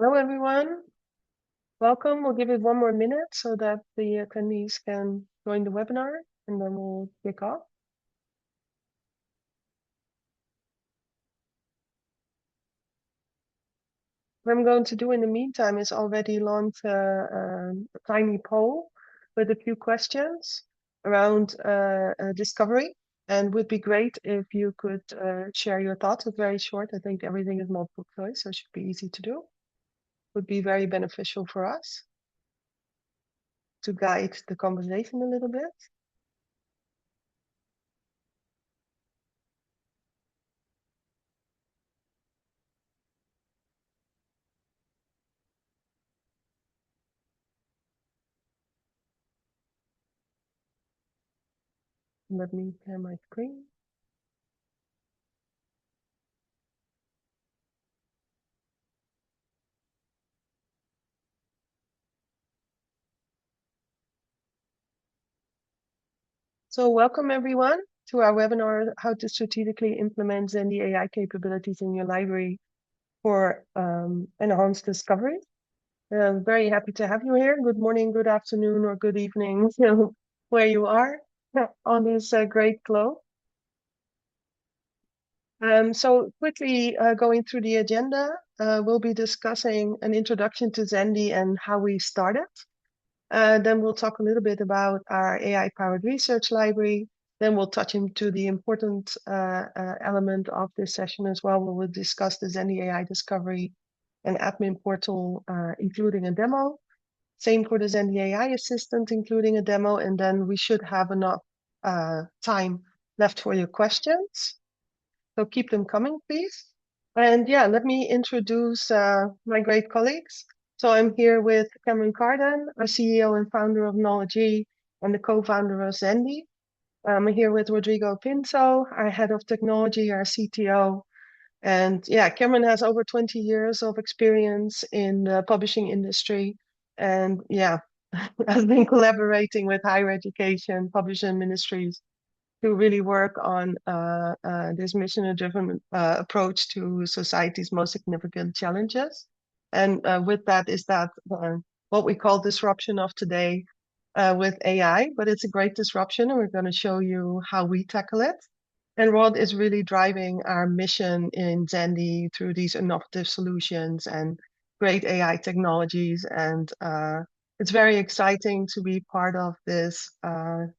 Hello, everyone. Welcome. We'll give it one more minute so that the attendees can join the webinar, and then we'll kick off. What I'm going to do in the meantime is already launch a tiny poll with a few questions around discovery. And would be great if you could share your thoughts. It's very short. I think everything is multiple choice, so it should be easy to do. Would be very beneficial for us to guide the conversation a little bit. Let me share my screen. So welcome everyone to our webinar, How to Strategically Implement Zendy AI Capabilities in Your Library for Enhanced Discovery. I'm very happy to have you here. Good morning, good afternoon, or good evening, where you are on this great globe. So quickly going through the agenda, we'll be discussing an introduction to Zendy and how we started. Then we'll talk a little bit about our AI-powered research library. Then we'll touch into the important element of this session as well. We will discuss the Zendy AI discovery and admin portal, including a demo. Same for the Zendy AI assistant, including a demo. And then we should have enough time left for your questions. So keep them coming, please. And yeah, let me introduce my great colleagues. So I'm here with Cameron Carden, our CEO and founder of Knowledge and the co-founder of Zendy. I'm here with Rodrigo Pinto, our head of technology, our CTO. And yeah, Cameron has over 20 years of experience in the publishing industry. And yeah, has been collaborating with higher education, publishing ministries to really work on this mission-driven approach to society's most significant challenges. And with that is that what we call disruption of today with AI, but it's a great disruption, and we're going to show you how we tackle it. And Rod is really driving our mission in Zendy through these innovative solutions and great AI technologies. And it's very exciting to be part of this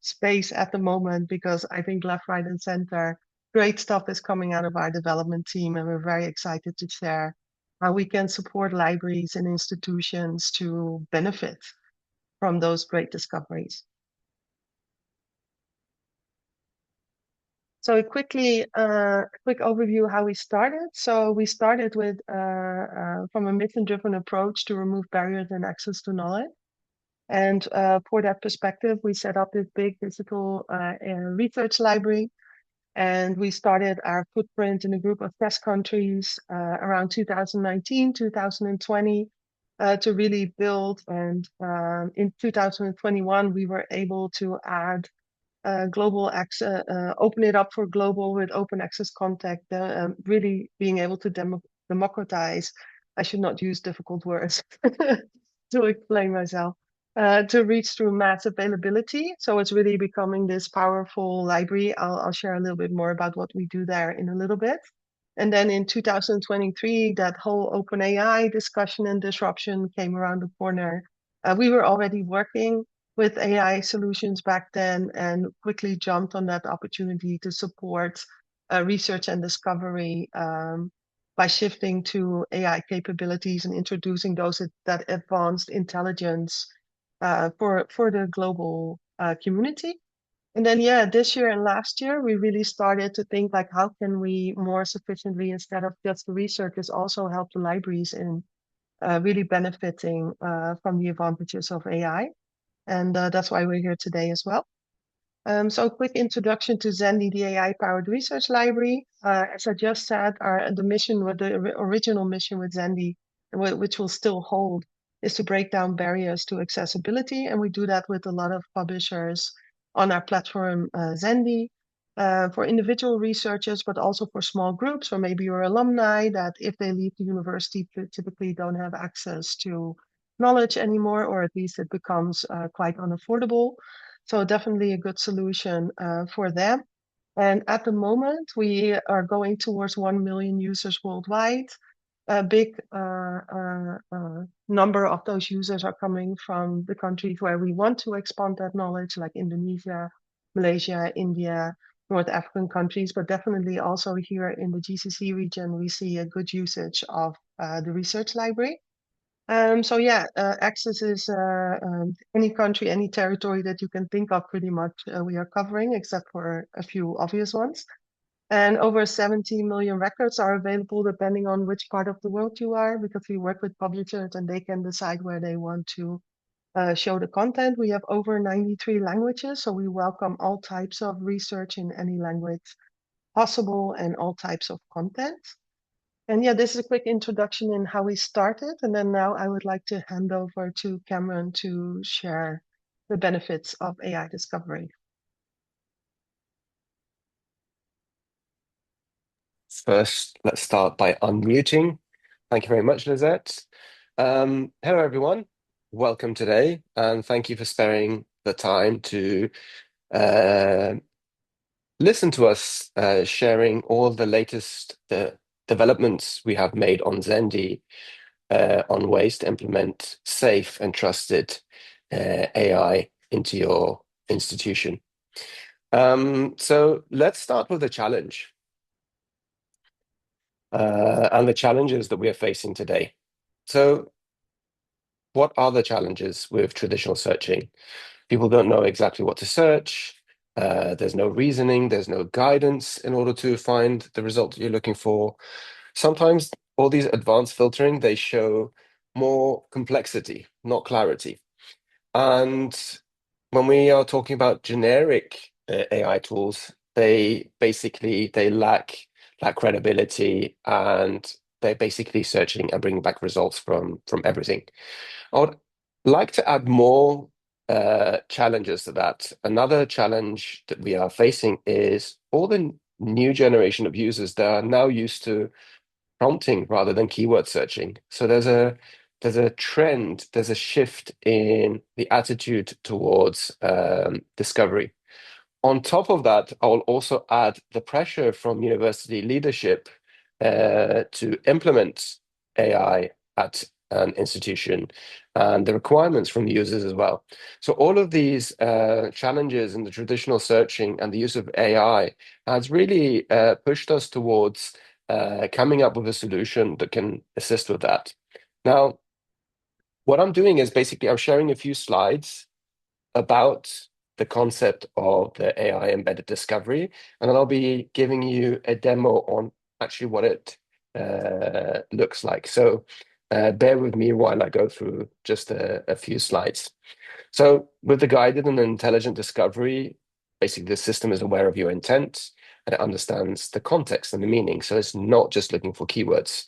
space at the moment because I think left, right, and center, great stuff is coming out of our development team, and we're very excited to share how we can support libraries and institutions to benefit from those great discoveries. So quickly, quick overview how we started. So we started with from a mission-driven approach to remove barriers and access to knowledge. And for that perspective, we set up this big digital research library. And we started our footprint in a group of test countries around 2019, 2020 to really build. And in 2021, we were able to add global access, open it up for global with open access contact, really being able to democratize. I should not use difficult words to explain myself. To reach through mass availability. So it's really becoming this powerful library. I'll share a little bit more about what we do there in a little bit. And then in 2023, that whole open AI discussion and disruption came around the corner. We were already working with AI solutions back then and quickly jumped on that opportunity to support research and discovery by shifting to AI capabilities and introducing that advanced intelligence for the global community. And then, yeah, this year and last year, we really started to think like, how can we more sufficiently, instead of just the researchers, also help the libraries in really benefiting from the advantages of AI. And that's why we're here today as well. So a quick introduction to Zendy, the AI-powered research library. As I just said, the mission, with the original mission with Zendy, which will still hold, is to break down barriers to accessibility. And we do that with a lot of publishers on our platform, Zendy. for individual researchers, but also for small groups, or maybe your alumni that if they leave the university, typically don't have access to knowledge anymore, or at least it becomes quite unaffordable. So definitely a good solution for them. And at the moment, we are going towards 1 million users worldwide. A big number of those users are coming from the countries where we want to expand that knowledge, like Indonesia, Malaysia, India, North African countries, but definitely also here in the GCC region, we see a good usage of the research library. So yeah, access is any country, any territory that you can think of pretty much we are covering, except for a few obvious ones. And over 70 million records are available depending on which part of the world you are, because we work with publishers and they can decide where they want to show the content. We have over 93 languages, so we welcome all types of research in any language possible and all types of content. And yeah, this is a quick introduction in how we started. And then now I would like to hand over to Cameron to share the benefits of AI discovery. First, let's start by unmuting. Thank you very much, Lizette. Hello, everyone. Welcome today, and thank you for sparing the time to listen to us sharing all the latest developments we have made on Zendy on ways to implement safe and trusted AI into your institution. So let's start with the challenge. And the challenges that we are facing today. So, what are the challenges with traditional searching? People don't know exactly what to search. There's no reasoning, there's no guidance in order to find the result you're looking for. Sometimes all these advanced filtering, they show more complexity, not clarity. And when we are talking about generic AI tools, they lack credibility, and they're basically searching and bringing back results from everything. I would like to add more challenges to that. Another challenge that we are facing is all the new generation of users that are now used to prompting rather than keyword searching. So there's a trend, there's a shift in the attitude towards discovery. On top of that, I'll also add the pressure from university leadership to implement AI at an institution and the requirements from the users as well. So all of these challenges in the traditional searching and the use of AI has really pushed us towards coming up with a solution that can assist with that. Now, what I'm doing is basically I'm sharing a few slides about the concept of the AI embedded discovery, and then I'll be giving you a demo on actually what it looks like. So bear with me while I go through just a few slides. So with the guided and intelligent discovery, basically the system is aware of your intent and it understands the context and the meaning. So it's not just looking for keywords.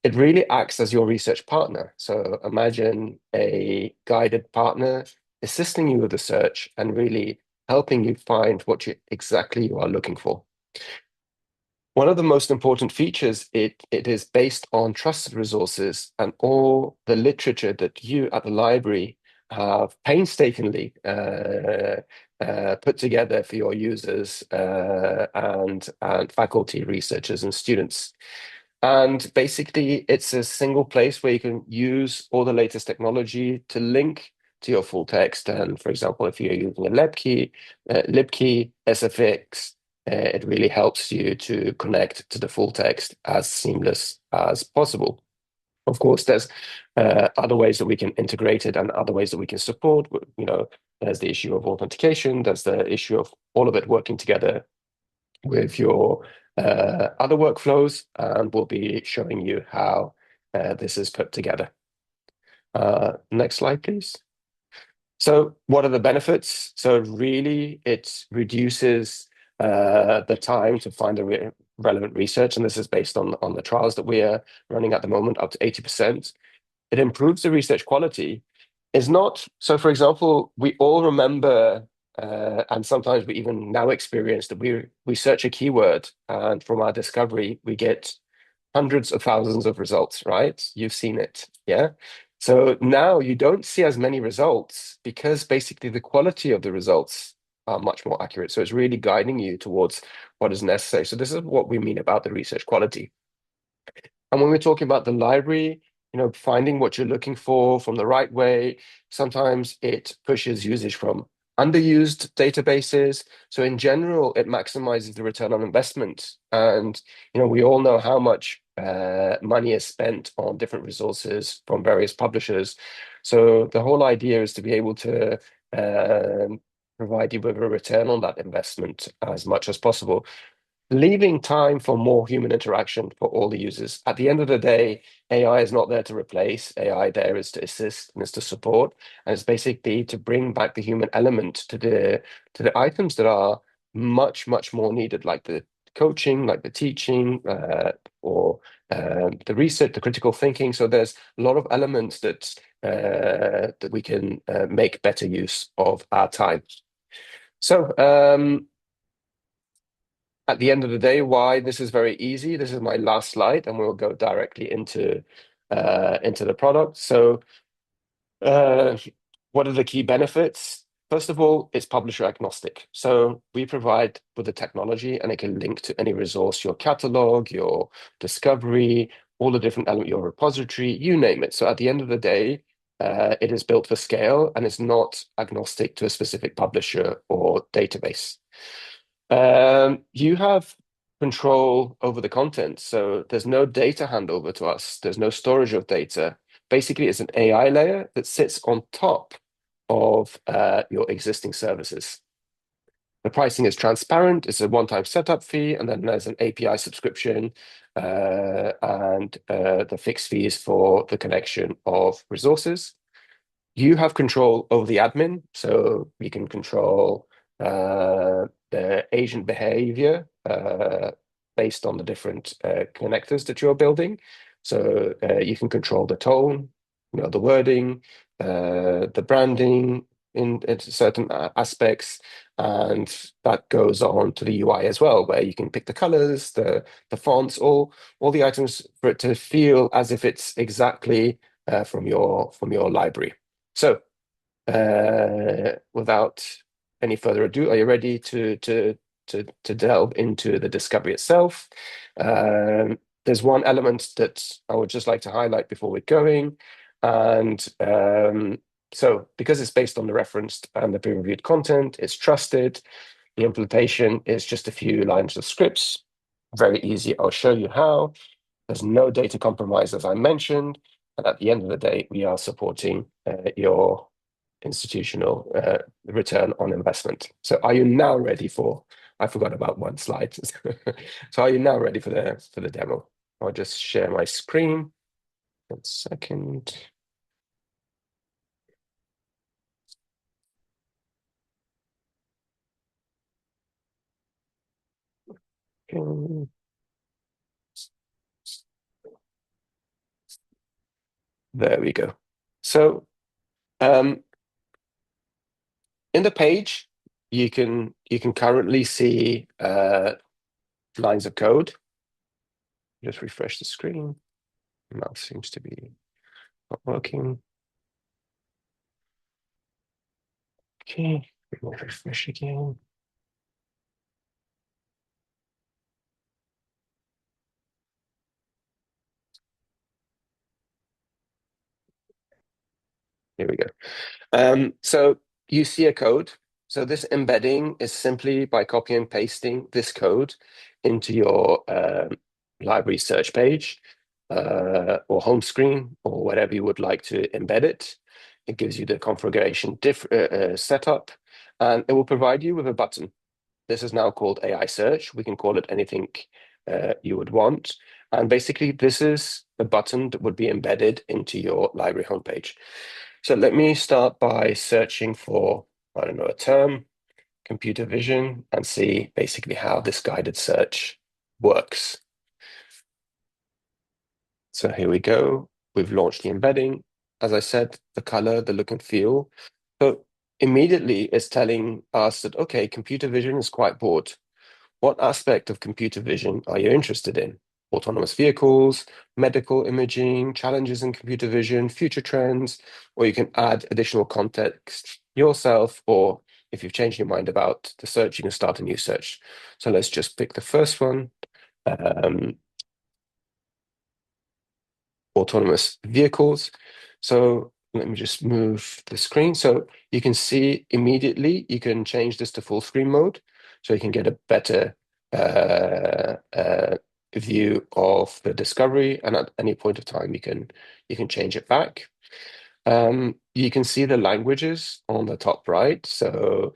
It really acts as your research partner. So imagine a guided partner assisting you with the search and really helping you find what exactly you are looking for. One of the most important features, it is based on trusted resources and all the literature that you at the library have painstakingly put together for your users and faculty, researchers, and students. And basically, it's a single place where you can use all the latest technology to link to your full text. And for example, if you're using a libkey, SFX, it really helps you to connect to the full text as seamless as possible. Of course, there's other ways that we can integrate it and other ways that we can support. You know, there's the issue of authentication. There's the issue of all of it working together with your other workflows, and we'll be showing you how this is put together. Next slide, please. So what are the benefits? So really, it reduces the time to find the relevant research, and this is based on the trials that we are running at the moment, up to 80%. It improves the research quality. It's not, so for example, we all remember And sometimes we even now experience that we search a keyword, and from our discovery, we get hundreds of thousands of results, right? You've seen it, yeah? So now you don't see as many results because basically the quality of the results are much more accurate. So it's really guiding you towards what is necessary. So this is what we mean about the research quality. And when we're talking about the library, finding what you're looking for from the right way, sometimes it pushes usage from underused databases. So in general, it maximizes the return on investment. And, we all know how much money is spent on different resources from various publishers. So the whole idea is to be able to provide you with a return on that investment as much as possible, leaving time for more human interaction for all the users. At the end of the day, AI is not there to replace. AI there is to assist and is to support, and it's basically to bring back the human element to the items that are much, much more needed, like the coaching, like the teaching, or the research, the critical thinking. So there's a lot of elements that we can make better use of our time. So at the end of the day, why this is very easy. This is my last slide, and we'll go directly into the product. So, uh, what are the key benefits? First of all, it's publisher agnostic. So we provide with the technology, and it can link to any resource, your catalog, your discovery, all the different elements, your repository, you name it. So at the end of the day, it is built for scale, and it's not agnostic to a specific publisher or database. You have control over the content. So there's no data handover to us. There's no storage of data. Basically, it's an AI layer that sits on top of your existing services. The pricing is transparent. It's a one-time setup fee, and then there's an API subscription and the fixed fees for the connection of resources. You have control over the admin, so you can control the agent behavior based on the different connectors that you're building. So you can control the tone, the wording, the branding in certain aspects, and that goes on to the UI as well, where you can pick the colors, the fonts, all the items for it to feel as if it's exactly from your library. So, without any further ado, are you ready to delve into the discovery itself? There's one element that I would just like to highlight before we're going, and so because it's based on the referenced and the peer-reviewed content, it's trusted. The implementation is just a few lines of scripts, very easy. I'll show you how. There's no data compromise, as I mentioned. And at the end of the day, we are supporting your institutional return on investment. So are you now ready for, I forgot about one slide. So are you now ready for the demo? I'll just share my screen. 1 second. Okay. There we go. So um, in the page, you can currently see lines of code. Just refresh the screen. Mouse seems to be not working. Okay, we'll refresh again. Here we go. So you see a code. So this embedding is simply by copy and pasting this code into your library search page or home screen or whatever you would like to embed it. It gives you the configuration setup, and it will provide you with a button. This is now called AI search. We can call it anything you would want. And basically, this is a button that would be embedded into your library homepage. So let me start by searching for, I don't know, a term, computer vision, and see basically how this guided search works. So here we go. We've launched the embedding. As I said, the color, the look and feel. So immediately it's telling us that, okay, computer vision is quite broad. What aspect of computer vision are you interested in? Autonomous vehicles, medical imaging, challenges in computer vision, future trends, or you can add additional context yourself, or if you've changed your mind about the search, you can start a new search. So let's just pick the first one, um, autonomous vehicles. So let me just move the screen. So you can see immediately, you can change this to full screen mode, so you can get a better view of the discovery, and at any point of time you can change it back. You can see the languages on the top right, so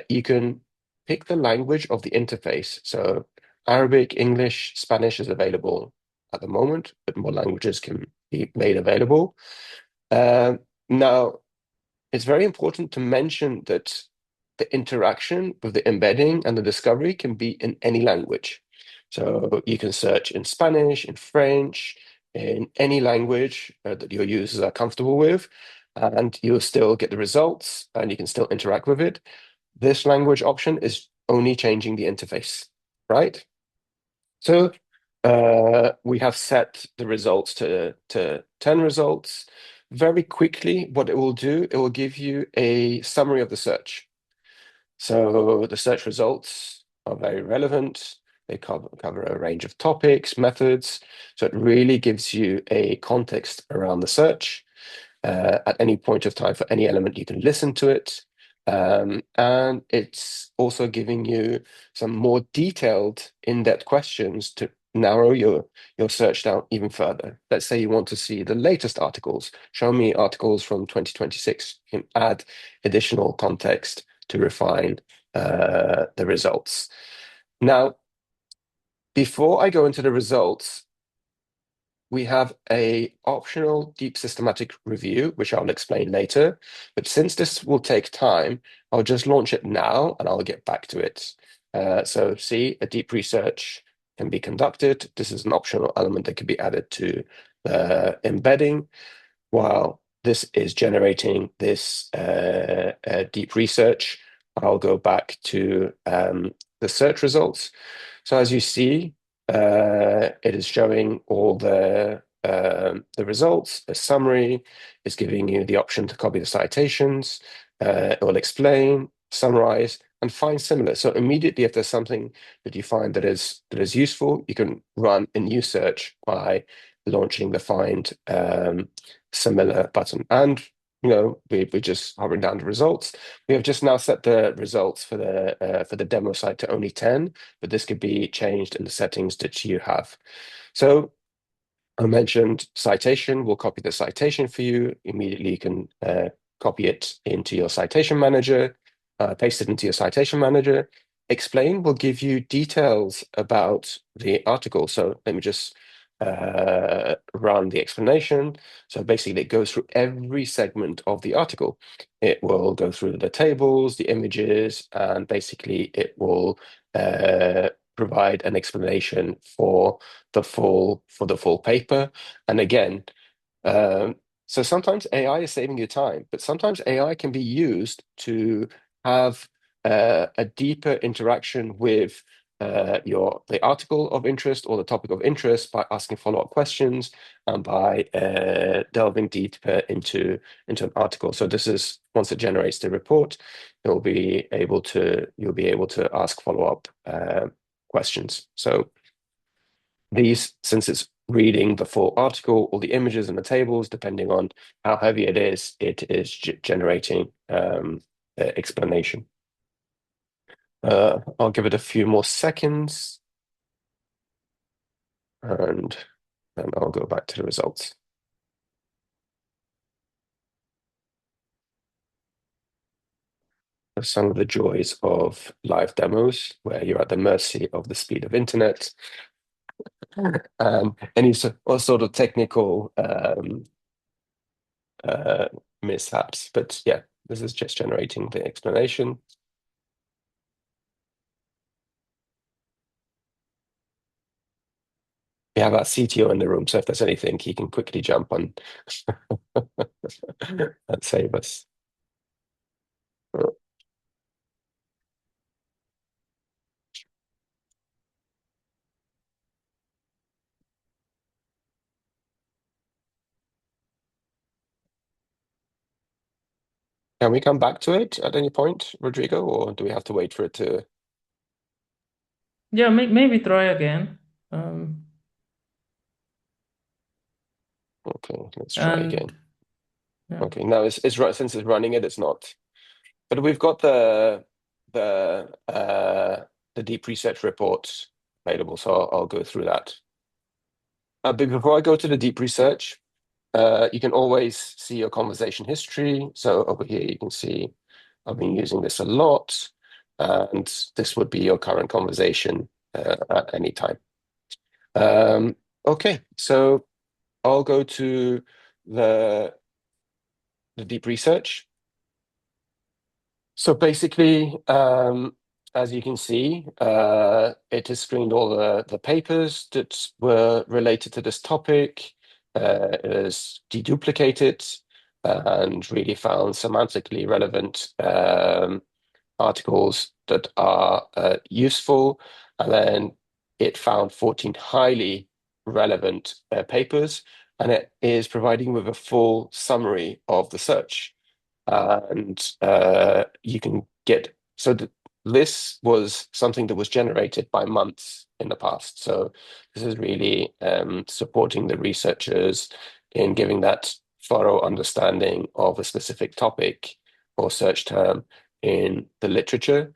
you can pick the language of the interface. So Arabic, English, Spanish is available at the moment, but more languages can be made available. Now, it's very important to mention that the interaction with the embedding and the discovery can be in any language. So you can search in Spanish, in French, in any language that your users are comfortable with, and you'll still get the results and you can still interact with it. This language option is only changing the interface, right? So we have set the results to 10 results. Very quickly, what it will do, it will give you a summary of the search. So the search results are very relevant. They cover a range of topics, methods. So it really gives you a context around the search. At any point of time for any element, you can listen to it. And it's also giving you some more detailed, in-depth questions to narrow your search down even further. Let's say you want to see the latest articles. Show me articles from 2026. You can add additional context to refine the results. Now, before I go into the results, we have a optional deep systematic review, which I'll explain later. But since this will take time, I'll just launch it now and I'll get back to it. So see, a deep research can be conducted. This is an optional element that can be added to the embedding while this is generating this deep research. I'll go back to the search results. So as you see, it is showing all the results. The summary is giving you the option to copy the citations. It will explain, summarize, and find similar. So immediately, if there's something that you find that is useful, you can run a new search by launching the find similar button. And we're just hovering down the results. We have just now set the results for the demo site to only 10, but this could be changed in the settings that you have. So I mentioned citation. We'll copy the citation for you. Immediately, you can copy it into your citation manager, paste it into your citation manager. Explain will give you details about the article. So let me just run the explanation. So basically, it goes through every segment of the article. It will go through the tables, the images, and basically it will provide an explanation for the full paper. And again, so sometimes AI is saving you time, but sometimes AI can be used to have a deeper interaction with the article of interest or the topic of interest by asking follow-up questions and by delving deeper into an article. So this is once it generates the report, you'll be able to ask follow-up questions. So these, since it's reading the full article, all the images and the tables, depending on how heavy it is generating explanation. I'll give it a few more seconds and then I'll go back to the results. Some of the joys of live demos where you're at the mercy of the speed of internet and any sort of technical uh, mishaps. But yeah, this is just generating the explanation. We have our CTO in the room, so if there's anything, he can quickly jump on and save us. Can we come back to it at any point, Rodrigo, or do we have to wait for it to? Yeah, maybe try again. Um, Okay, let's try and again. yeah. Okay, now it's right since it's running it, it's not. But we've got the deep research report available, so I'll go through that. But before I go to the deep research, you can always see your conversation history. So over here, you can see I've been using this a lot, and this would be your current conversation at any time. Um, okay, so I'll go to the deep research. So basically, as you can see, it has screened all the papers that were related to this topic. It has deduplicated and really found semantically relevant articles that are useful. And then it found 14 highly relevant papers, and it is providing with a full summary of the search. And you can get so this was something that was generated by months in the past. So this is really supporting the researchers in giving that thorough understanding of a specific topic or search term in the literature.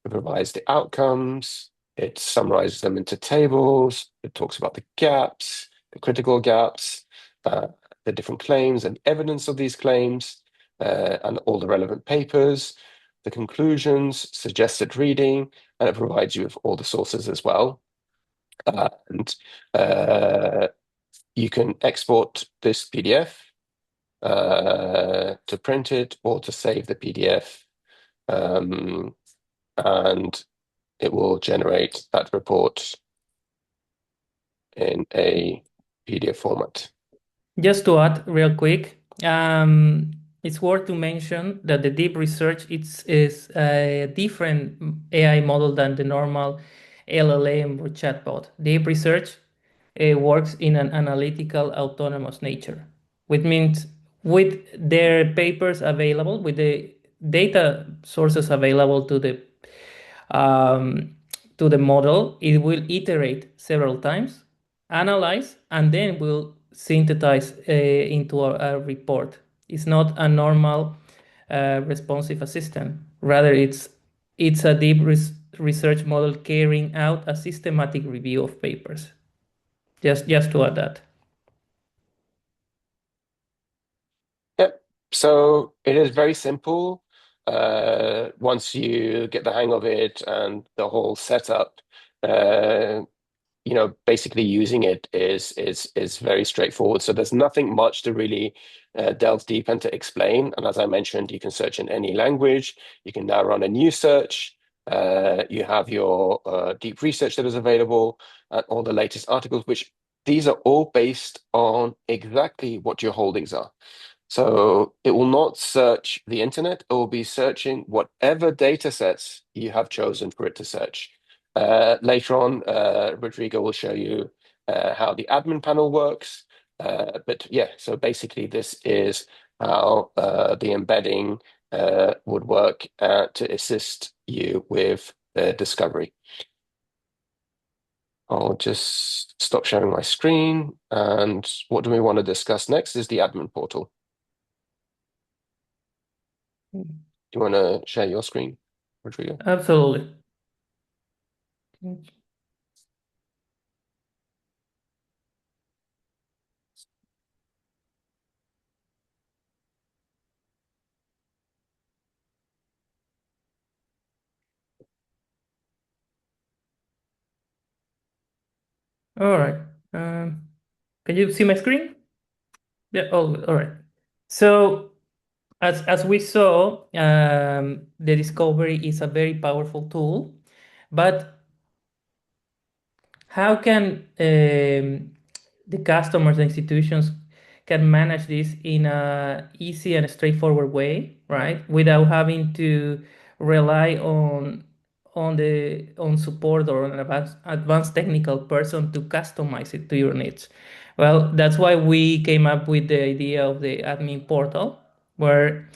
It provides the outcomes, it summarizes them into tables, it talks about the gaps, the critical gaps, the different claims and evidence of these claims, and all the relevant papers, the conclusions, suggested reading, and it provides you with all the sources as well. And you can export this PDF to print it or to save the PDF. And it will generate that report in a PDF format. Just to add real quick, it's worth to mention that the deep research is a different AI model than the normal LLM or chatbot. Deep research works in an analytical autonomous nature, which means with their papers available, with the data sources available um, to the model, it will iterate several times, analyze, and then will synthesize into a report. It's not a normal responsive assistant. Rather, it's a deep research model carrying out a systematic review of papers. Just to add that. Yep. So it is very simple. Once you get the hang of it and the whole setup, uh, basically using it is very straightforward. So there's nothing much to really delve deep and to explain. And as I mentioned, you can search in any language. You can now run a new search. You have your deep research that is available and all the latest articles, which these are all based on exactly what your holdings are. So it will not search the internet. It will be searching whatever data sets you have chosen for it to search. Later on, Rodrigo will show you how the admin panel works. But yeah, so basically this is how the embedding would work to assist you with discovery. I'll just stop sharing my screen. And what do we want to discuss next is the admin portal. Do you want to share your screen, Rodrigo? Absolutely. All right. Can you see my screen? Yeah. Oh, all right. So as we saw, the discovery is a very powerful tool, but how can the customers and institutions can manage this in a easy and straightforward way, right? Without having to rely on support or an advanced technical person to customize it to your needs. Well, that's why we came up with the idea of the admin portal, where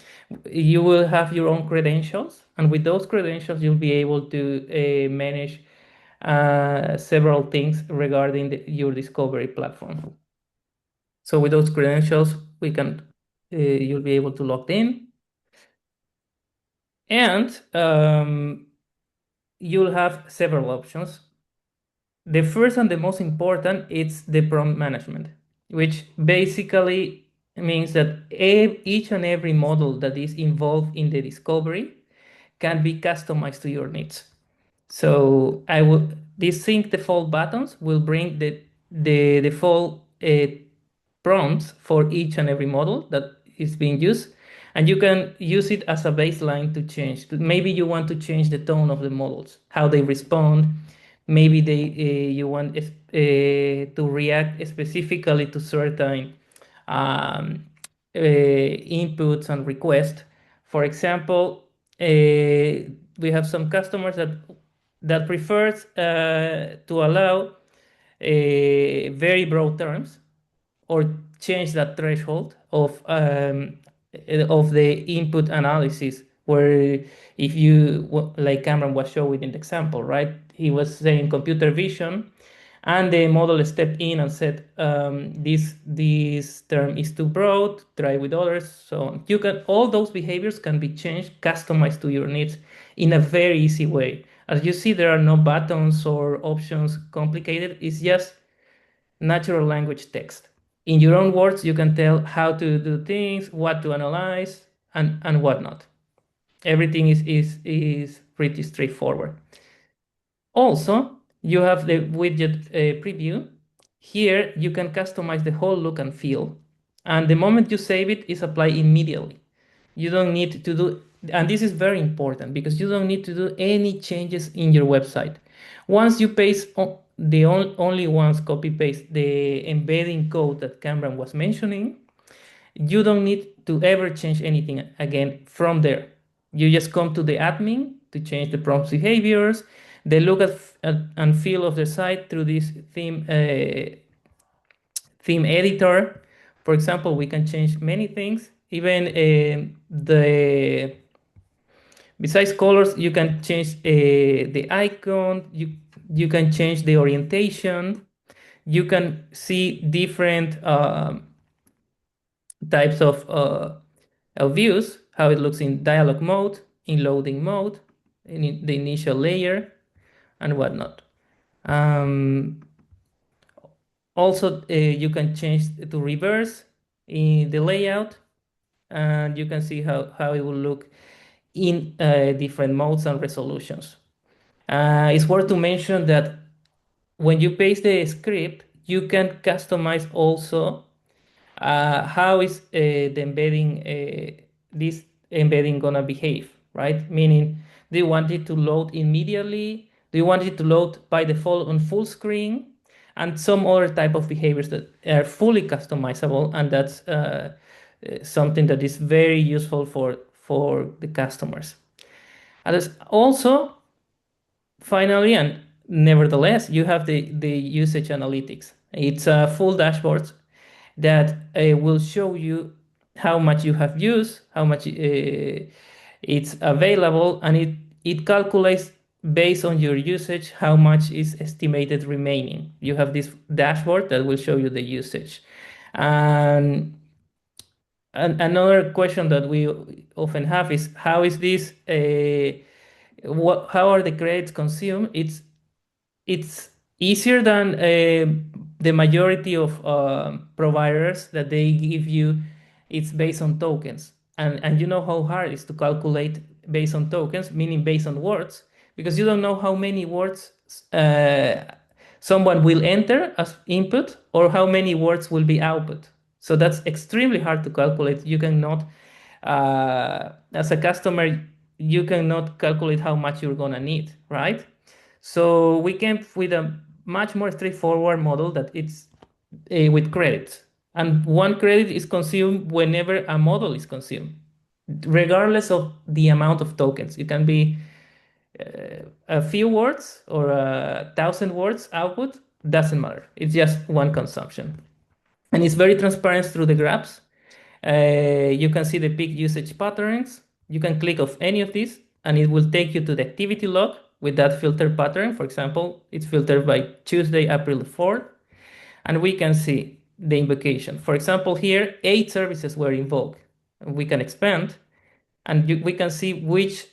you will have your own credentials, and with those credentials, you'll be able to manage several things regarding your discovery platform. So with those credentials, you'll be able to log in, and you'll have several options. The first and the most important is the prompt management, which basically means that each and every model that is involved in the discovery can be customized to your needs. So these sync default buttons will bring the default prompts for each and every model that is being used, and you can use it as a baseline to change. Maybe you want to change the tone of the models, how they respond. Maybe you want to react specifically to certain um, inputs and requests. For example, we have some customers that prefers to allow very broad terms or change that threshold of the input analysis, where if like Cameron was showing in the example, right? He was saying computer vision, and the model stepped in and said, this term is too broad, try with others. So all those behaviors can be changed, customized to your needs in a very easy way. As you see, there are no buttons or options complicated. It's just natural language text. In your own words, you can tell how to do things, what to analyze, and whatnot. Everything is pretty straightforward. Also, you have the widget preview. Here, you can customize the whole look and feel. And the moment you save it, is applied immediately. You don't need to do, and this is very important because you don't need to do any changes in your website. Once you paste only once copy paste the embedding code that Cameron was mentioning, you don't need to ever change anything again from there. You just come to the admin to change the prompt behaviors, the look and feel of the site through this theme editor. For example, we can change many things. Even besides colors, you can change the icon. You can change the orientation. You can see different types of views, how it looks in dialog mode, in loading mode, in the initial layer, and whatnot. Also, you can change to reverse in the layout, and you can see how it will look in different modes and resolutions. It's worth to mention that when you paste the script, you can customize also how is this embedding gonna behave, right? Meaning, do you want it to load immediately? Do you want it to load by default on full screen? And some other type of behaviors that are fully customizable, and that's something that is very useful for the customers. And also, finally, and nevertheless, you have the usage analytics. It's a full dashboard that will show you how much you have used, how much it's available, and it calculates based on your usage how much is estimated remaining. You have this dashboard that will show you the usage. And another question that we often have is, how is this? How are the credits consumed? It's easier than the majority of providers that they give you. It's based on tokens, and you know how hard it is to calculate based on tokens, meaning based on words, because you don't know how many words someone will enter as input or how many words will be output. So that's extremely hard to calculate. You cannot, as a customer, you cannot calculate how much you're gonna need, right? So we came with a much more straightforward model that it's with credits. And one credit is consumed whenever a model is consumed, regardless of the amount of tokens. It can be a few words or 1,000 words output, doesn't matter. It's just one consumption. And it's very transparent through the graphs. You can see the peak usage patterns. You can click off any of these, and it will take you to the activity log with that filter pattern. For example, it's filtered by Tuesday, April 4th, and we can see the invocation. For example, here, 8 services were invoked. We can expand, and we can see which,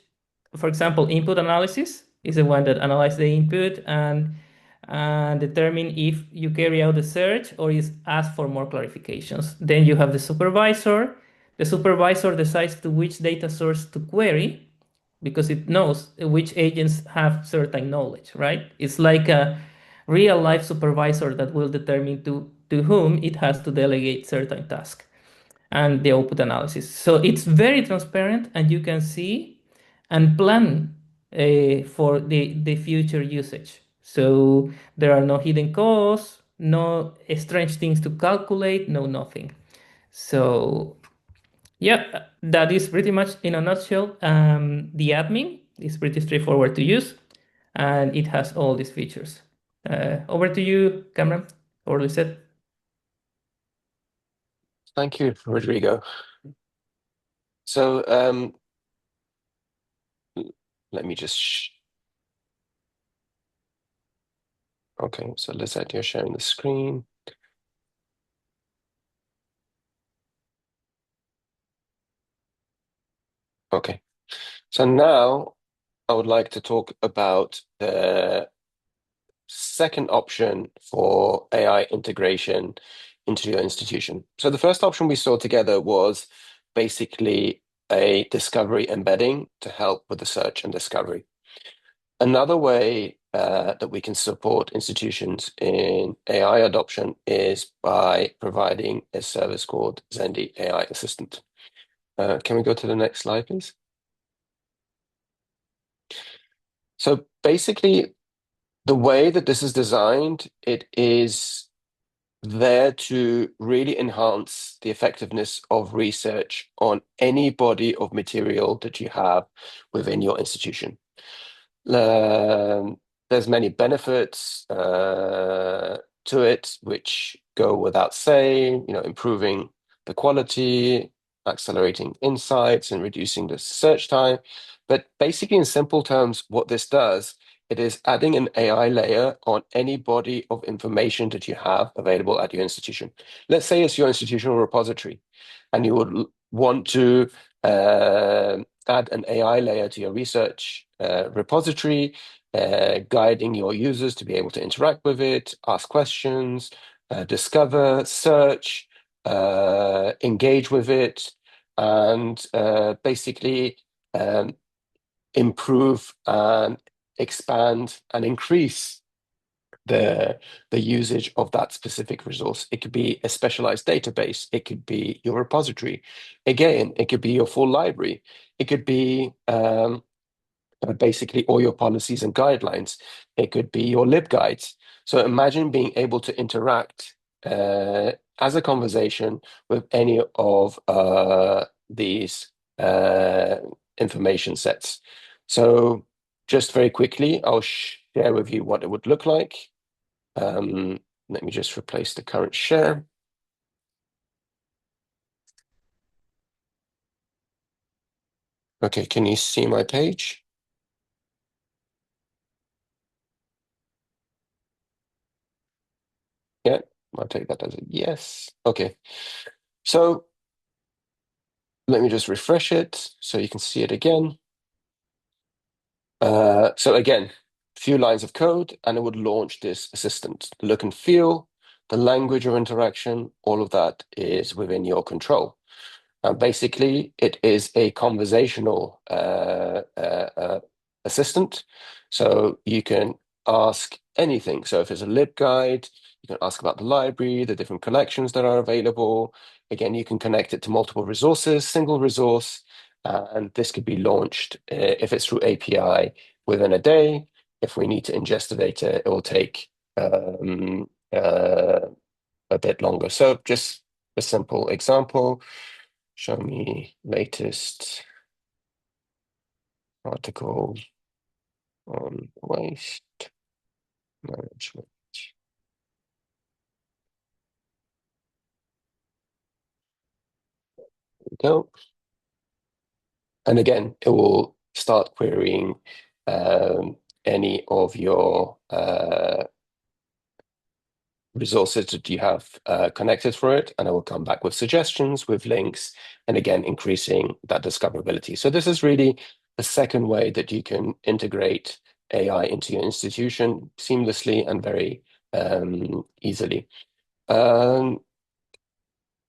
for example, input analysis is the one that analyzes the input and determine if you carry out the search or is asked for more clarifications. Then you have the supervisor. The supervisor decides to which data source to query because it knows which agents have certain knowledge, right? It's like a real life supervisor that will determine to whom it has to delegate certain tasks and the output analysis. So it's very transparent and you can see and plan for the future usage. So there are no hidden costs, no strange things to calculate, no nothing. So yeah, that is pretty much in a nutshell. The admin is pretty straightforward to use and it has all these features. Over to you, Cameron or Lisette. Thank you, Rodrigo. So let me just... Okay, so Lizette, you're sharing the screen. Okay, so now I would like to talk about the second option for AI integration into your institution. So the first option we saw together was basically a discovery embedding to help with the search and discovery. Another way that we can support institutions in AI adoption is by providing a service called Zendy AI Assistant. Can we go to the next slide, please? So basically, the way that this is designed, it is there to really enhance the effectiveness of research on any body of material that you have within your institution. There's many benefits to it, which go without saying, improving the quality, accelerating insights, and reducing the search time. But basically, in simple terms, what this does, it is adding an AI layer on any body of information that you have available at your institution. Let's say it's your institutional repository, and you would want to add an AI layer to your research repository, guiding your users to be able to interact with it, ask questions, discover, search, engage with it, and basically improve and expand and increase the usage of that specific resource. It could be a specialized database. It could be your repository. Again, it could be your full library. It could be basically all your policies and guidelines. It could be your libguides. So imagine being able to interact as a conversation with any of these information sets. So just very quickly, I'll share with you what it would look like. Let me just replace the current share. Okay, can you see my page? Yeah, I'll take that as a yes. Okay, so let me just refresh it so you can see it again. So again, a few lines of code, and it would launch this assistant. The look and feel, the language of interaction, all of that is within your control. Basically, it is a conversational assistant, so you can ask anything. So if it's a libguide, you can ask about the library, the different collections that are available. Again, you can connect it to multiple resources, single resource, and this could be launched if it's through API within a day. If we need to ingest the data, it will take a bit longer. So just a simple example. Show me latest article on waste management. go. And again, it will start querying any of your resources that you have connected for it, and it will come back with suggestions, with links, and again, increasing that discoverability. So this is really the second way that you can integrate AI into your institution seamlessly and very easily.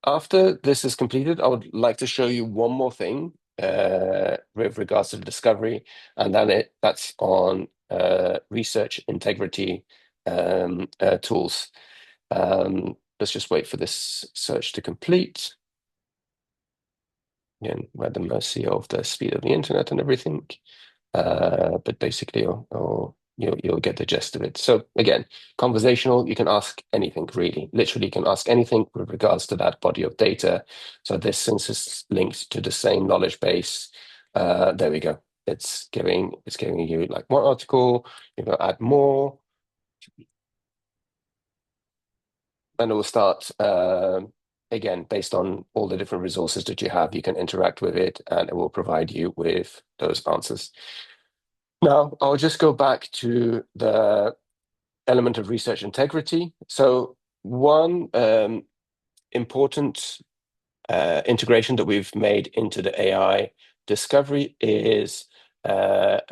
After this is completed, I would like to show you one more thing with regards to the discovery, and that's on research integrity tools. Let's just wait for this search to complete. Again, we're at the mercy of the speed of the internet and everything. But basically, you'll get the gist of it. So again, conversational, you can ask anything really. Literally, you can ask anything with regards to that body of data. So this, since it's linked to the same knowledge base, there we go. It's giving you like one article, you can add more, and it will start again, based on all the different resources that you have, you can interact with it and it will provide you with those answers. Now, I'll just go back to the element of research integrity. So one important integration that we've made into the AI discovery is a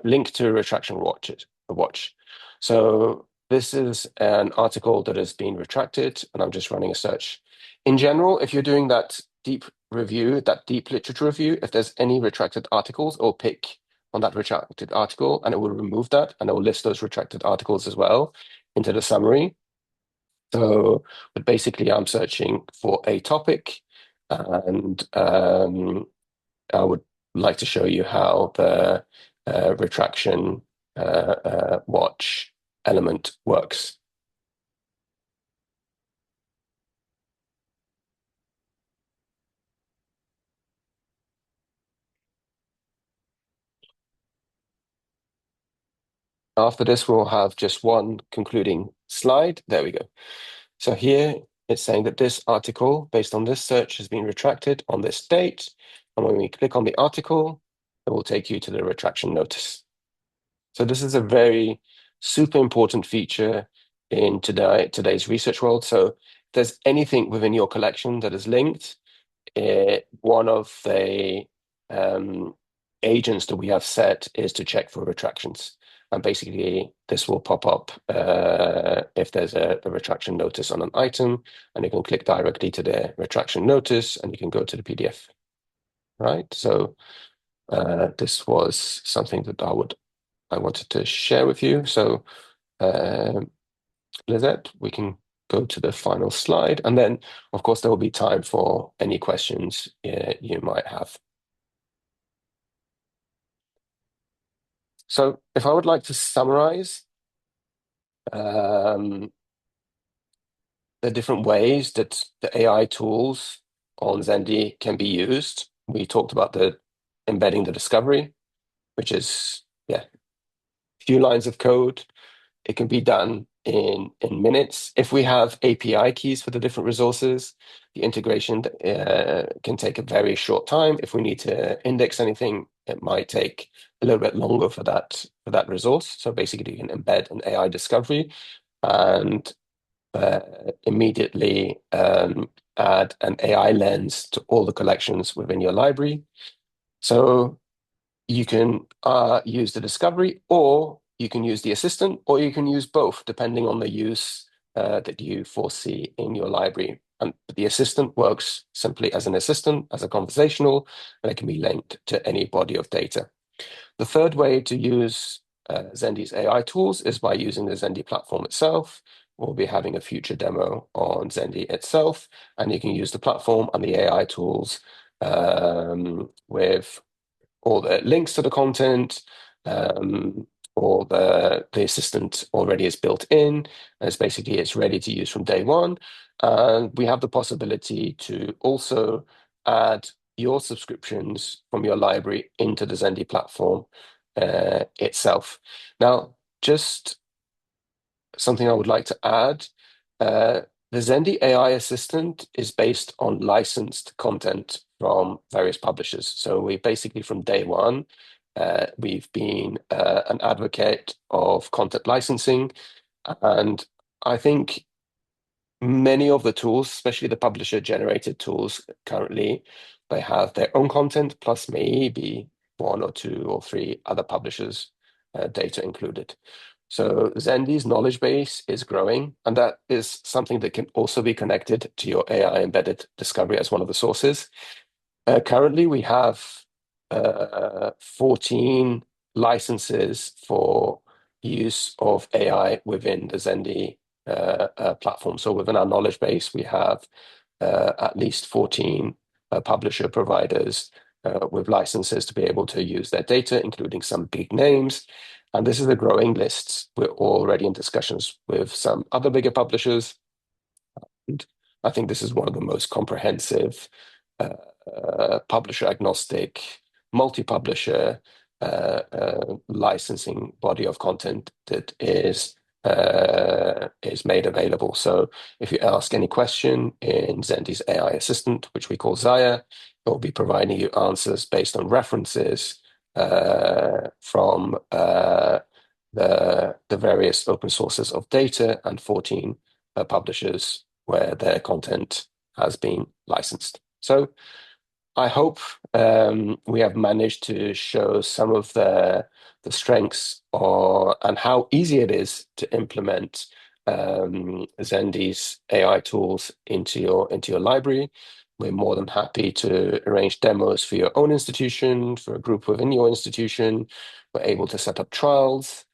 link to a retraction watch. So this is an article that has been retracted, and I'm just running a search. In general, if you're doing that deep review, that deep literature review, if there's any retracted articles, it'll pick on that retracted article, and it will remove that, and it will list those retracted articles as well into the summary. So, but basically, I'm searching for a topic, and I would like to show you how the retraction watch element works. After this, we'll have just one concluding slide. There we go. So here it's saying that this article, based on this search, has been retracted on this date. And when we click on the article, it will take you to the retraction notice. So this is a very super important feature in today's research world. So if there's anything within your collection that is linked, one of the agents that we have set is to check for retractions. And basically, this will pop up if there's a retraction notice on an item, and you can click directly to the retraction notice, and you can go to the PDF. Right? So this was something that I wanted to share with you. So, Lizette, we can go to the final slide, and then, of course, there will be time for any questions you might have. So if I would like to summarize the different ways that the AI tools on Zendy can be used, we talked about the embedding the discovery, which is, a few lines of code. It can be done in minutes. If we have API keys for the different resources, the integration can take a very short time. If we need to index anything, it might take a little bit longer for that resource. So basically, you can embed an AI discovery and immediately add an AI lens to all the collections within your library. So you can use the discovery, or you can use the assistant, or you can use both, depending on the use that you foresee in your library. And the assistant works simply as an assistant, as a conversational, and it can be linked to any body of data. The third way to use Zendy's AI tools is by using the Zendy platform itself. We'll be having a future demo on Zendy itself, and you can use the platform and the AI tools with all the links to the content, or the assistant already is built in. And it's ready to use from day one. And we have the possibility to also add your subscriptions from your library into the Zendy platform itself. Now, just something I would like to add. The Zendy AI assistant is based on licensed content from various publishers. So we basically, from day one, we've been an advocate of content licensing. And I think many of the tools, especially the publisher-generated tools currently, they have their own content, plus maybe one or two or three other publishers' data included. So Zendy's knowledge base is growing, and that is something that can also be connected to your AI embedded discovery as one of the sources. Currently, we have 14 licenses for use of AI within the Zendy platform. So within our knowledge base, we have at least 14 publisher providers with licenses to be able to use their data, including some big names. And this is a growing list. We're already in discussions with some other bigger publishers. And I think this is one of the most comprehensive publisher agnostic, multi-publisher licensing body of content that is made available. So if you ask any question in Zendy's AI assistant, which we call Zaya, it will be providing you answers based on references from the various open sources of data and 14 publishers where their content has been licensed. So I hope we have managed to show some of the strengths and how easy it is to implement Zendy's AI tools into your library. We're more than happy to arrange demos for your own institution, for a group within your institution. We're able to set up trials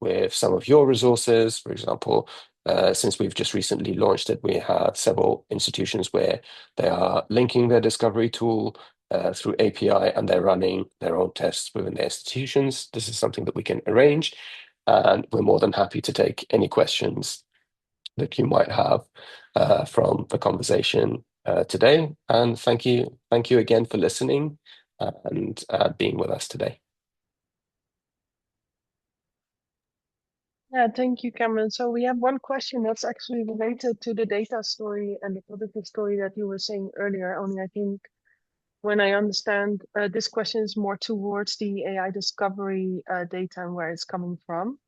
with some of your resources. For example, since we've just recently launched it, we have several institutions where they are linking their discovery tool through API, and they're running their own tests within their institutions. This is something that we can arrange, and we're more than happy to take any questions that you might have from the conversation today. And thank you again for listening and being with us today. Yeah, thank you, Cameron. So we have one question that's actually related to the data story and the positive story that you were saying earlier. Only I think when I understand, this question is more towards the AI discovery data and where it's coming from.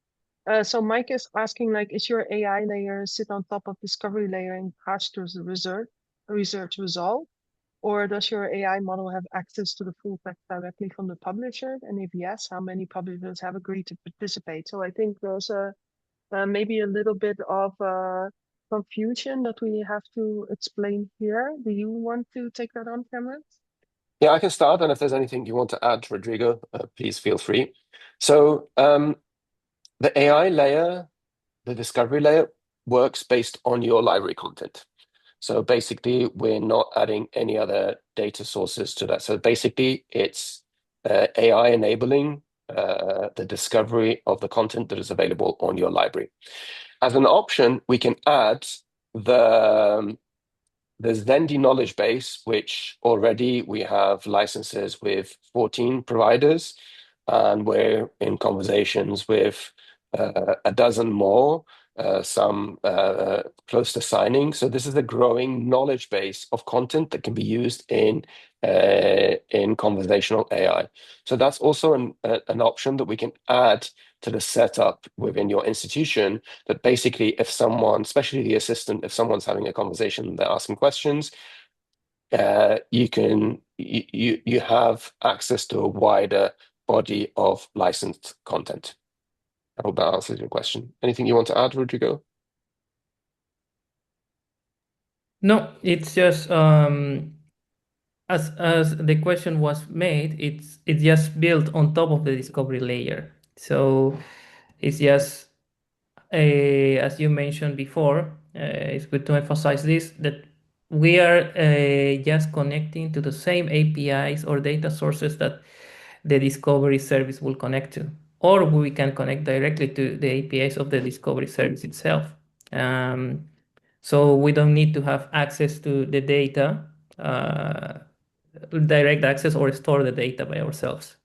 So Mike is asking, like, is your AI layer sit on top of discovery layer and pass through the research result? Or does your AI model have access to the full text directly from the publisher? And if yes, how many publishers have agreed to participate? So I think there's maybe a little bit of confusion that we have to explain here. Do you want to take that on, Cameron? Yeah, I can start. And if there's anything you want to add, Rodrigo, please feel free. So the AI layer, the discovery layer, works based on your library content. So basically, we're not adding any other data sources to that. So basically, it's AI enabling the discovery of the content that is available on your library. As an option, we can add the Zendy knowledge base, which already we have licenses with 14 providers, and we're in conversations with a dozen more, some close to signing. So this is a growing knowledge base of content that can be used in conversational AI. So that's also an option that we can add to the setup within your institution, that basically if someone, especially the assistant, if someone's having a conversation, they're asking questions, you have access to a wider body of licensed content. I hope that answers your question. Anything you want to add, Rodrigo? No, it's just as the question was made, it's just built on top of the discovery layer. So it's just as you mentioned before, it's good to emphasize this, that we are just connecting to the same APIs or data sources that the discovery service will connect to, or we can connect directly to the APIs of the discovery service itself. So we don't need to have access to the data, direct access, or store the data by ourselves.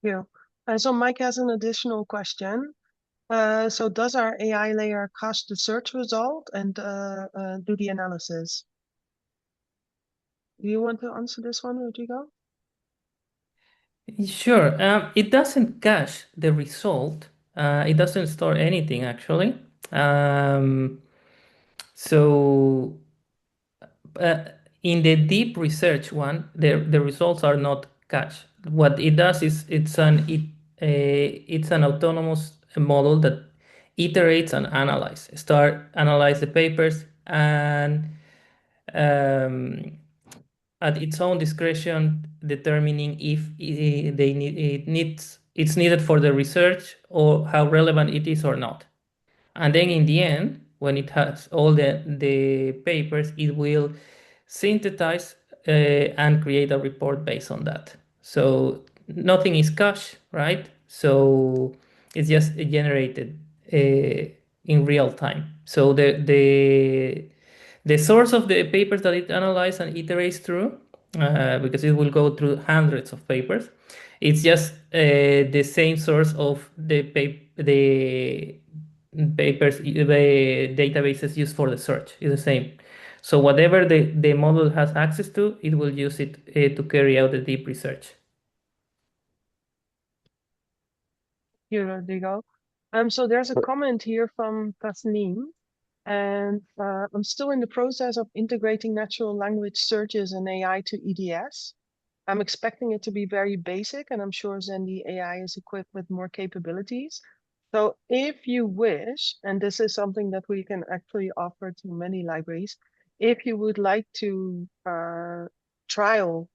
Yeah. So Mike has an additional question. So does our AI layer cache the search result and do the analysis? Do you want to answer this one, Rodrigo? Sure. It doesn't cache the result. It doesn't store anything actually. Um, so uh, in the deep research one, the results are not cached. What it does is it's an autonomous model that iterates and analyze the papers and um, at its own discretion determining if it's needed for the research or how relevant it is or not. And then in the end, when it has all the papers, it will synthesize and create a report based on that. So nothing is cached, right? So it's just generated in real time. So the source of the papers that it analyzes and iterates through, because it will go through hundreds of papers, it's just the same source of the papers, the databases used for the search is the same. So whatever the model has access to, it will use it to carry out the deep research. Here, Rodrigo. So there's a comment here from Tasneem, and I'm still in the process of integrating natural language searches and AI to EDS. I'm expecting it to be very basic, and I'm sure Zendy AI is equipped with more capabilities. So if you wish, and this is something that we can actually offer to many libraries, if you would like to trial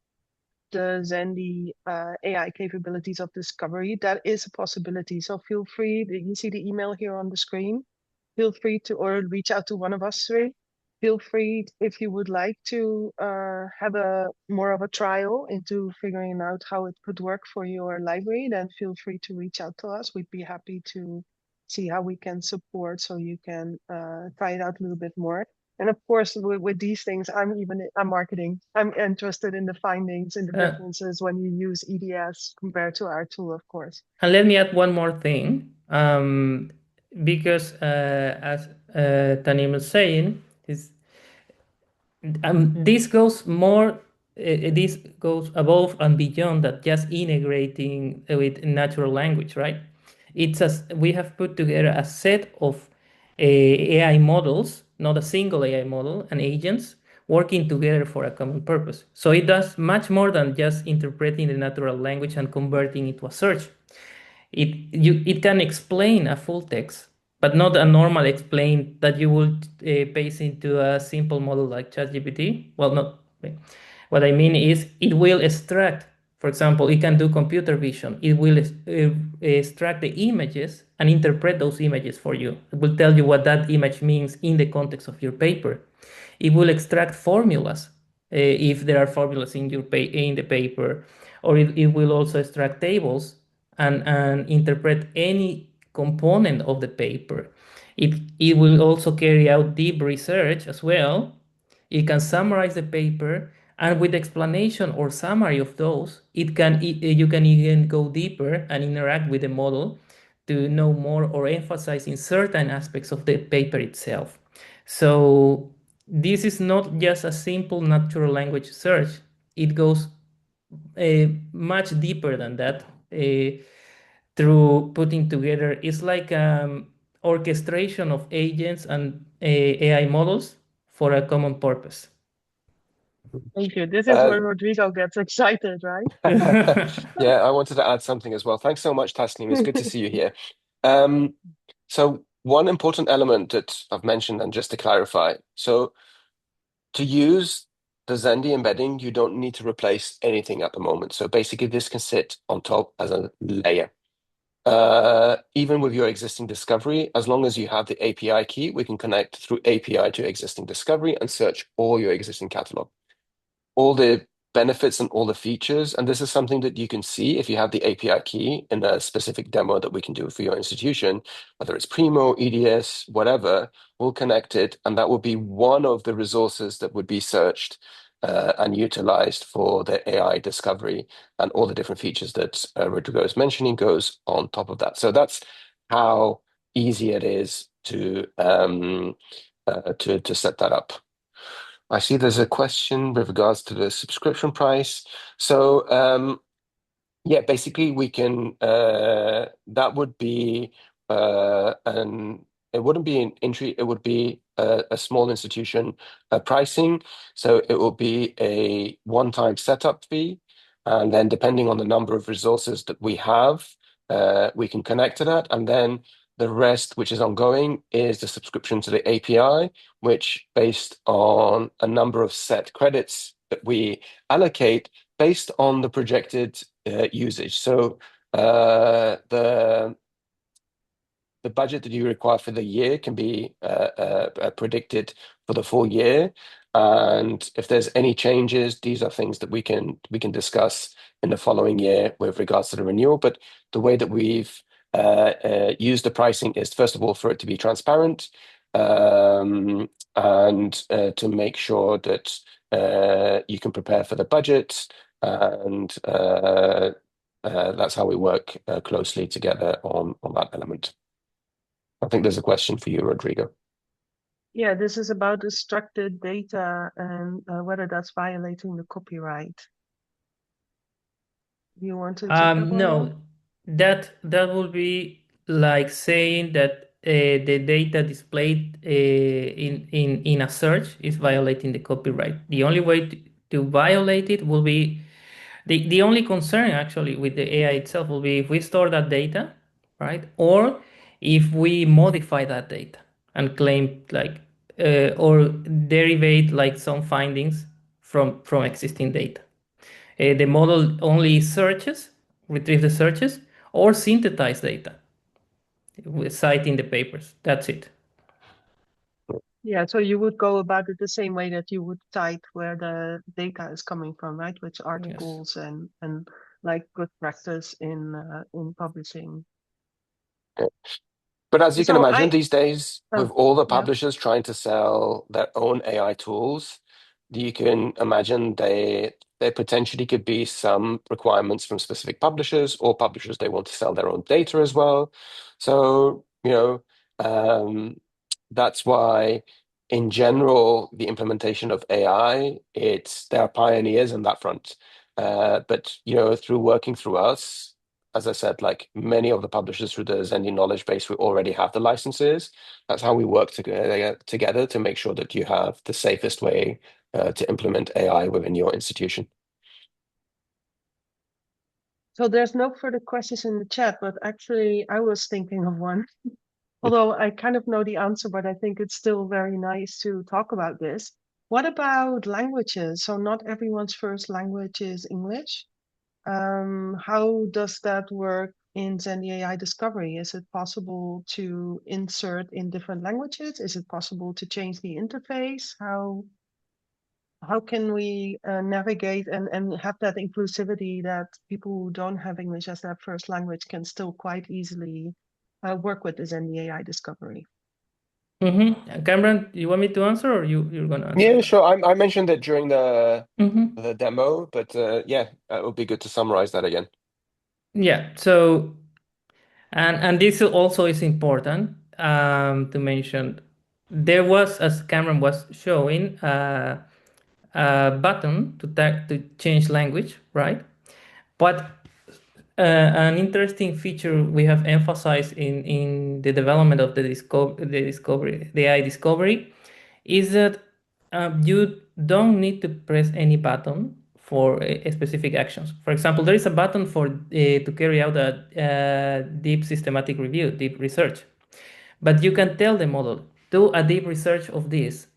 the Zendy AI capabilities of discovery, that is a possibility. So feel free, you see the email here on the screen. Feel free to, or reach out to one of us three. Feel free if you would like to have a more of a trial into figuring out how it could work for your library, then feel free to reach out to us. We'd be happy to see how we can support so you can try it out a little bit more. And of course, with these things, I'm marketing. I'm interested in the findings and the Uh, differences when you use EDS compared to our tool, of course. and let me add one more thing, because as Tanim was saying, is this goes more. This goes above and beyond that just integrating with natural language, right? It's as we have put together a set of AI models, not a single AI model, and agents working together for a common purpose. So it does much more than just interpreting the natural language and converting it to a search. It can explain a full text, but not a normal explain that you would paste into a simple model like ChatGPT. Well, not what I mean is it will extract. For example, it can do computer vision. It will extract the images and interpret those images for you. It will tell you what that image means in the context of your paper. It will extract formulas if there are formulas in in the paper, or it will also extract tables and interpret any component of the paper. It will also carry out deep research as well. It can summarize the paper, and with explanation or summary of those, you can even go deeper and interact with the model to know more or emphasize in certain aspects of the paper itself. So this is not just a simple natural language search. It goes much deeper than that through putting together. It's like orchestration of agents and AI models for a common purpose. Thank you. This is Uh, where Rodrigo gets excited, right? yeah, I wanted to add something as well. Thanks so much, Tasneem. It's good to see you here. Um, so one important element that I've mentioned, and just to clarify, so to use the Zendy embedding, you don't need to replace anything at the moment. So basically, this can sit on top as a layer. Even with your existing discovery, as long as you have the API key, we can connect through API to existing discovery and search all your existing catalog. All the benefits and all the features. And this is something that you can see if you have the API key in a specific demo that we can do for your institution, whether it's Primo, EDS, whatever, we'll connect it. And that will be one of the resources that would be searched and utilized for the AI discovery, and all the different features that Rodrigo is mentioning goes on top of that. So that's how easy it is to set that up. I see there's a question with regards to the subscription price. So yeah, basically we can that would be an it wouldn't be an entry, it would be a small institution pricing. So it will be a one-time setup fee, and then depending on the number of resources that we have, we can connect to that, and then the rest, which is ongoing, is the subscription to the API, which based on a number of set credits that we allocate based on the projected usage. So the budget that you require for the year can be predicted for the full year. And if there's any changes, these are things that we can discuss in the following year with regards to the renewal. But the way that we've used the pricing is, first of all, for it to be transparent, and to make sure that you can prepare for the budget, and that's how we work closely together on that element. I think there's a question for you, Rodrigo. Yeah, this is about the structured data and whether that's violating the copyright. Do you want to take that one on? No, that would be like saying that the data displayed in a search is violating the copyright. The only way to violate it will be the only concern actually with the AI itself will be if we store that data, right? Or if we modify that data and claim like or derivate like some findings from existing data. The model only searches, retrieve the searches, or synthesize data, citing the papers. That's it. Yeah, so you would go about it the same way that you would cite where the data is coming from, right? Which Yes. articles and like good practice in publishing. But as you can So imagine, these days, with all the yeah. publishers trying to sell their own AI tools, you can imagine there potentially could be some requirements from specific publishers, or publishers they want to sell their own data as well. So, that's why, in general, the implementation of AI, there are pioneers in that front. But through working through us, as I said, like many of the publishers through the Zendy knowledge base, we already have the licenses. That's how we work together to make sure that you have the safest way to implement AI within your institution. So there's no further questions in the chat, but actually I was thinking of one. Although I kind of know the answer, but I think it's still very nice to talk about this. What about languages? So not everyone's first language is English. How does that work in Zendy AI Discovery? Is it possible to insert in different languages? Is it possible to change the interface? How can we navigate and have that inclusivity that people who don't have English as their first language can still quite easily work with the Zendy AI Discovery? Cameron, you want me to answer, or you're gonna answer Yeah, that? sure. I mentioned it during the Mm-hmm. demo, but yeah, it would be good to summarize that again. Yeah. So, and this also is important to mention. There was, as Cameron was showing, a button to change language, right? But an interesting feature we have emphasized in the development of the AI discovery, is that you don't need to press any button for specific actions. For example, there is a button for to carry out a deep systematic review, deep research. But you can tell the model, do a deep research of this,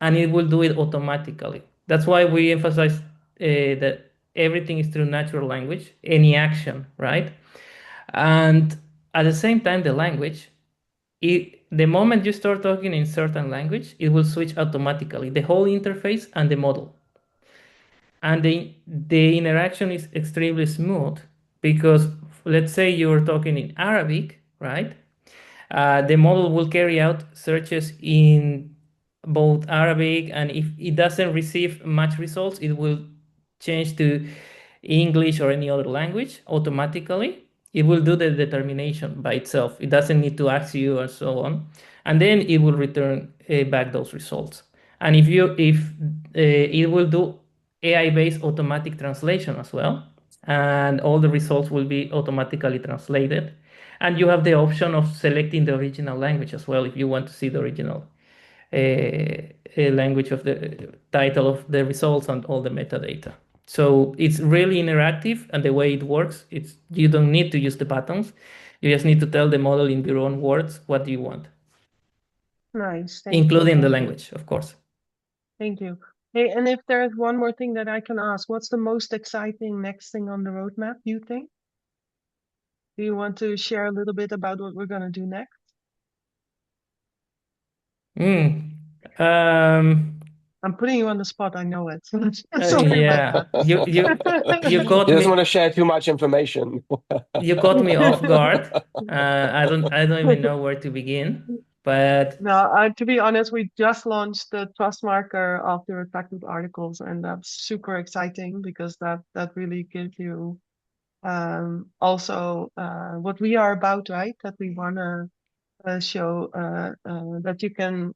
and it will do it automatically. That's why we emphasize that everything is through natural language, any action, right? And at the same time, the language, the moment you start talking in certain language, it will switch automatically, the whole interface and the model. And the interaction is extremely smooth because, let's say you're talking in Arabic, right? The model will carry out searches in both Arabic, and if it doesn't receive much results, it will change to English or any other language automatically. It will do the determination by itself. It doesn't need to ask you and so on. And then it will return back those results. And if it will do AI-based automatic translation as well, and all the results will be automatically translated. And you have the option of selecting the original language as well if you want to see the original language of the title of the results and all the metadata. So it's really interactive, and the way it works, it's you don't need to use the buttons. You just need to tell the model in your own words what you want, Nice. Thank you. including the Thank you. language, of course. Thank you. Hey, and if there's one more thing that I can ask, what's the most exciting next thing on the roadmap, you think? Do you want to share a little bit about what we're going to do next? Um, I'm putting you on the spot. I know it. Sorry about yeah, that. you caught He doesn't me. want to share too much information. You caught me off guard. I don't even know where to begin. But No, to be honest, we just launched the trust marker of the retracted articles, and that's super exciting because that really gives you also what we are about, right? That we want to show that you can,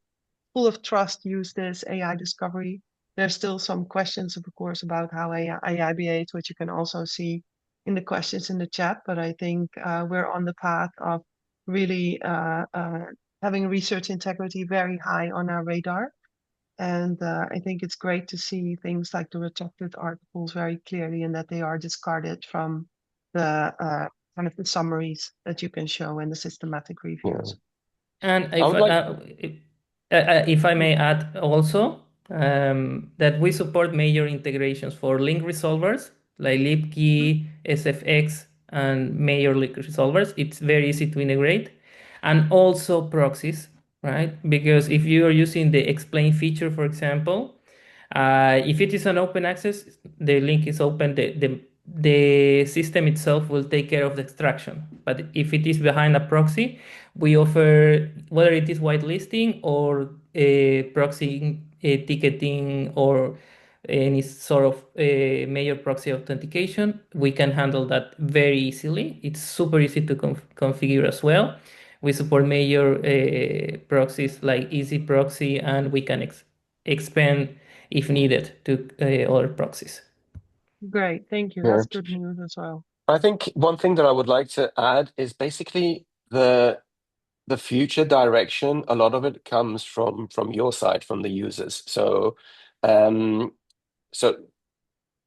full of trust, use this AI discovery. There's still some questions, of course, about how AI behaves, which you can also see in the questions in the chat. But I think we're on the path of really having research integrity very high on our radar. And I think it's great to see things like the retracted articles very clearly, and that they are discarded from the kind of the summaries that you can show in the systematic Yeah. reviews. And I would like, if I may add also, that we support major integrations for link resolvers like libkey, SFX, and major link resolvers. It's very easy to integrate. And also proxies, right? Because if you are using the explain feature, for example, if it is an open access, the link is open, the system itself will take care of the extraction. But if it is behind a proxy, we offer, whether it is whitelisting or proxy ticketing or any sort of major proxy authentication, we can handle that very easily. It's super easy to configure as well. We support major proxies like Easy Proxy, and we can expand if needed to other proxies. Great, thank you. yeah. That's good news as well. I think one thing that I would like to add is basically the future direction. A lot of it comes from your side, from the users. Um, so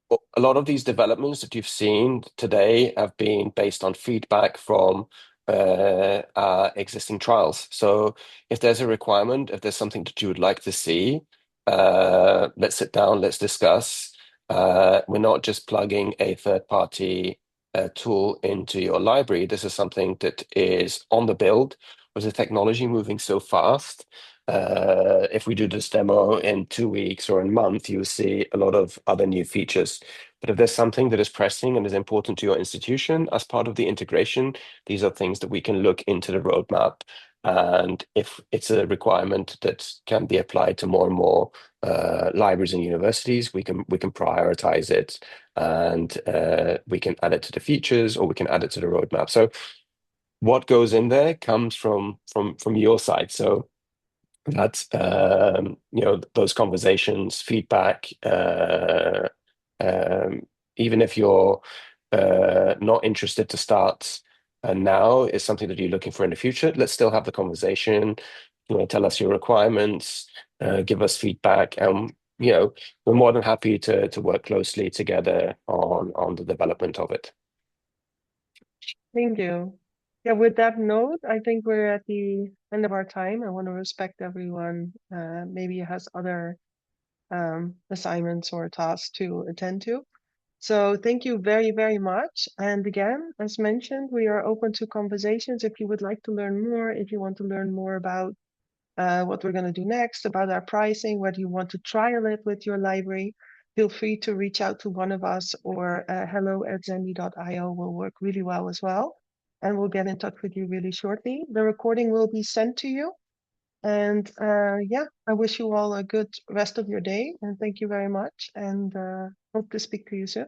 a lot of these developments that you've seen today have been based on feedback from our existing trials. So if there's a requirement, if there's something that you would like to see, let's sit down, let's discuss. We're not just plugging a third-party tool into your library. This is something that is on the build. With the technology moving so fast, if we do this demo in 2 weeks or a month, you'll see a lot of other new features. But if there's something that is pressing and is important to your institution as part of the integration, these are things that we can look into the roadmap. And if it's a requirement that can be applied to more and more libraries and universities, we can prioritize it, and we can add it to the features, or we can add it to the roadmap. So what goes in there comes from your side. So that's those conversations, feedback, even if you're not interested to start now, is something that you're looking for in the future, let's still have the conversation. Tell us your requirements, give us feedback, and we're more than happy to work closely together on the development of it. Thank you. Yeah, with that note, I think we're at the end of our time. I want to respect everyone. Maybe has other assignments or tasks to attend to. So thank you very, very much. And again, as mentioned, we are open to conversations. If you would like to learn more, if you want to learn more about what we're going to do next, about our pricing, whether you want to trial it with your library, feel free to reach out to one of us, or hello@zendy.io will work really well as well. And we'll get in touch with you really shortly. The recording will be sent to you. And yeah, I wish you all a good rest of your day. And thank you very much. And hope to speak to you soon.